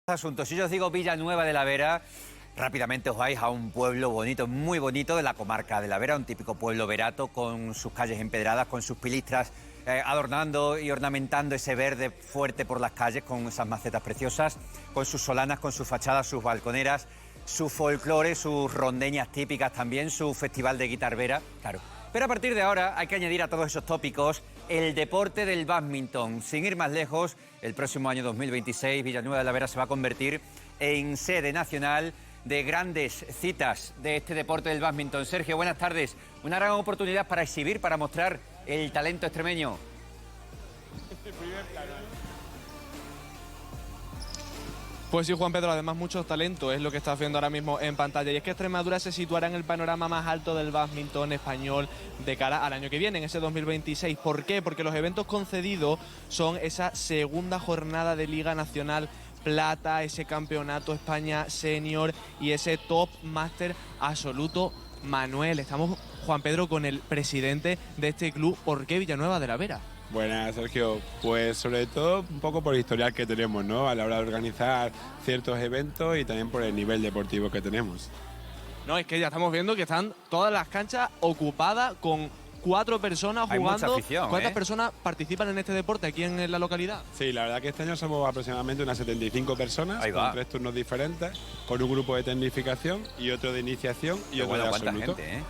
Asuntos. Si yo os digo Villanueva de la Vera, rápidamente os vais a un pueblo bonito, muy bonito de la comarca de la Vera, un típico pueblo verato con sus calles empedradas, con sus pilistras adornando y ornamentando ese verde fuerte por las calles con esas macetas preciosas, con sus solanas, con sus fachadas, sus balconeras, su folclore, sus rondeñas típicas también, su festival de guitarvera, claro. Pero a partir de ahora hay que añadir a todos esos tópicos el deporte del bádminton. Sin ir más lejos, el próximo año 2026 Villanueva de la Vera se va a convertir en sede nacional de grandes citas de este deporte del bádminton. Sergio, buenas tardes. Una gran oportunidad para exhibir, para mostrar el talento extremeño. Pues sí, Juan Pedro, además mucho talento es lo que estás viendo ahora mismo en pantalla. Y es que Extremadura se situará en el panorama más alto del bádminton español de cara al año que viene, en ese 2026. ¿Por qué? Porque los eventos concedidos son esa segunda jornada de Liga Nacional Plata, ese campeonato España Senior y ese Top Máster Absoluto Manuel. Estamos, Juan Pedro, con el presidente de este club. ¿Por qué Villanueva de la Vera? Buenas, Sergio. Pues sobre todo un poco por el historial que tenemos, ¿no? A la hora de organizar ciertos eventos y también por el nivel deportivo que tenemos. No, es que ya estamos viendo que están todas las canchas ocupadas con 4 personas Hay jugando. mucha afición, ¿Cuántas eh? personas participan en este deporte aquí en la localidad? Sí, la verdad que este año somos aproximadamente unas 75 personas, Ahí va. con 3 turnos diferentes, con un grupo de tecnificación y otro de iniciación y otro de cuánta absoluto. gente, ¿eh?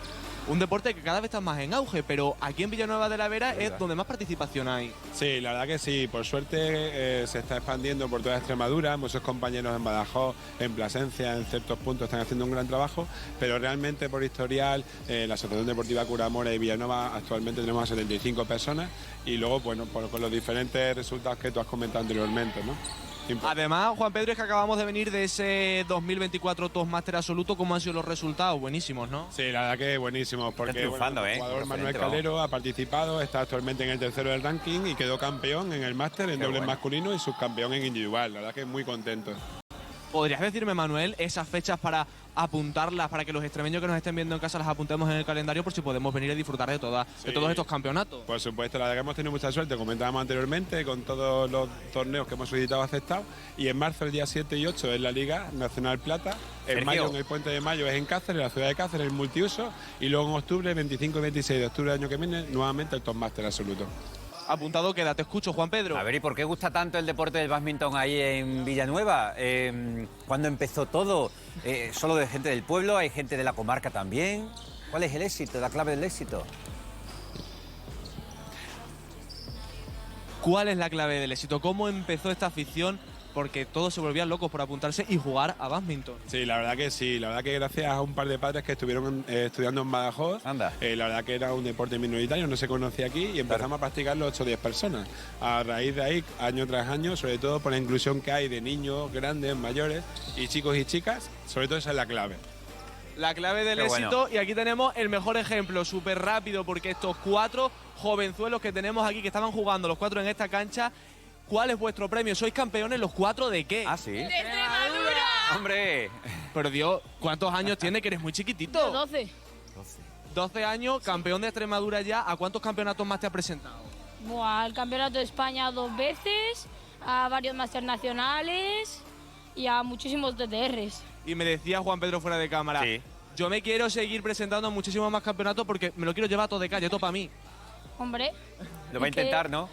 Un deporte que cada vez está más en auge, pero aquí en Villanueva de la Vera es donde más participación hay. Sí, la verdad que sí. Por suerte se está expandiendo por toda Extremadura. Muchos compañeros en Badajoz, en Plasencia, en ciertos puntos están haciendo un gran trabajo, pero realmente por historial, la Asociación Deportiva Curamora y Villanueva actualmente tenemos a 75 personas y luego, bueno, con los diferentes resultados que tú has comentado anteriormente, ¿no? Además, Juan Pedro, es que acabamos de venir de ese 2024 Top Máster Absoluto. ¿Cómo han sido los resultados? Buenísimos, ¿no? Sí, la verdad que buenísimo, porque triunfando, el jugador Manuel Referente, Calero ha participado, está actualmente en el tercero del ranking y quedó campeón en el máster en dobles masculino y subcampeón en individual. La verdad que muy contento. ¿Podrías decirme, Manuel, esas fechas para apuntarlas, para que los extremeños que nos estén viendo en casa las apuntemos en el calendario por si podemos venir a disfrutar de todos estos campeonatos? Por supuesto, la verdad que hemos tenido mucha suerte, comentábamos anteriormente, con todos los torneos que hemos solicitado aceptados. Y en marzo, el día 7 y 8, es la Liga Nacional Plata. En Sergio. mayo, en el Puente de Mayo, es en Cáceres, en la ciudad de Cáceres, el multiuso. Y luego en octubre, 25 y 26 de octubre del año que viene, nuevamente el Top Máster Absoluto. Apuntado queda, te escucho, Juan Pedro. A ver, ¿y por qué gusta tanto el deporte del bádminton ahí en Villanueva? ¿Cuándo empezó todo? ¿Solo de gente del pueblo? ¿Hay gente de la comarca también? ¿Cuál es el éxito, la clave del éxito? ¿Cuál es la clave del éxito? ¿Cómo empezó esta afición? Porque todos se volvían locos por apuntarse y jugar a bádminton. Sí, la verdad que sí. La verdad que gracias a un par de padres que estuvieron estudiando en Badajoz, Anda. la verdad que era un deporte minoritario, no se conocía aquí y empezamos a practicarlo 8 o 10 personas. A raíz de ahí, año tras año, sobre todo por la inclusión que hay de niños, grandes, mayores y chicos y chicas, sobre todo esa es la clave. La clave del Qué éxito, bueno. y aquí tenemos el mejor ejemplo, súper rápido, porque estos 4 jovenzuelos que tenemos aquí, que estaban jugando los 4 en esta cancha, ¿cuál es vuestro premio? ¿Sois campeones los 4 de qué? ¿Ah, sí? ¡De Extremadura! ¡Hombre! Pero Dios, ¿cuántos años tiene que eres muy chiquitito? 12. 12 años, campeón de Extremadura ya. ¿A cuántos campeonatos más te has presentado? Buah, al Campeonato de España 2 veces, a varios máster nacionales y a muchísimos DTRs. Y me decía Juan Pedro fuera de cámara, Sí. yo me quiero seguir presentando a muchísimos más campeonatos porque me lo quiero llevar todo de calle, todo para mí. Hombre. Lo va a es que intentar, ¿no?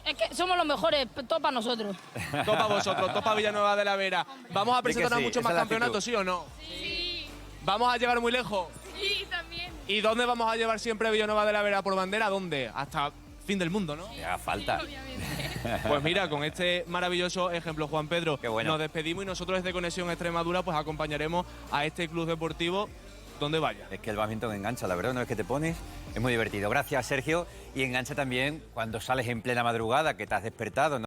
Es que somos los mejores, todo para nosotros. Todo para vosotros, todo para Villanueva de la Vera. ¿Vamos a Di que presentar a sí, muchos esa más es la campeonatos, actitud. sí o no? Sí. ¿Vamos a llegar muy lejos? Sí, también. ¿Y dónde vamos a llevar siempre a Villanueva de la Vera por bandera? ¿Dónde? Hasta fin del mundo, ¿no? Ya falta. Pues mira, con este maravilloso ejemplo, Juan Pedro, Qué bueno. nos despedimos y nosotros desde Conexión Extremadura pues acompañaremos a este club deportivo donde vaya. Es que el bádminton engancha, la verdad, una vez que te pones, es muy divertido. Gracias, Sergio. Y engancha también cuando sales en plena madrugada, que te has despertado, ¿no?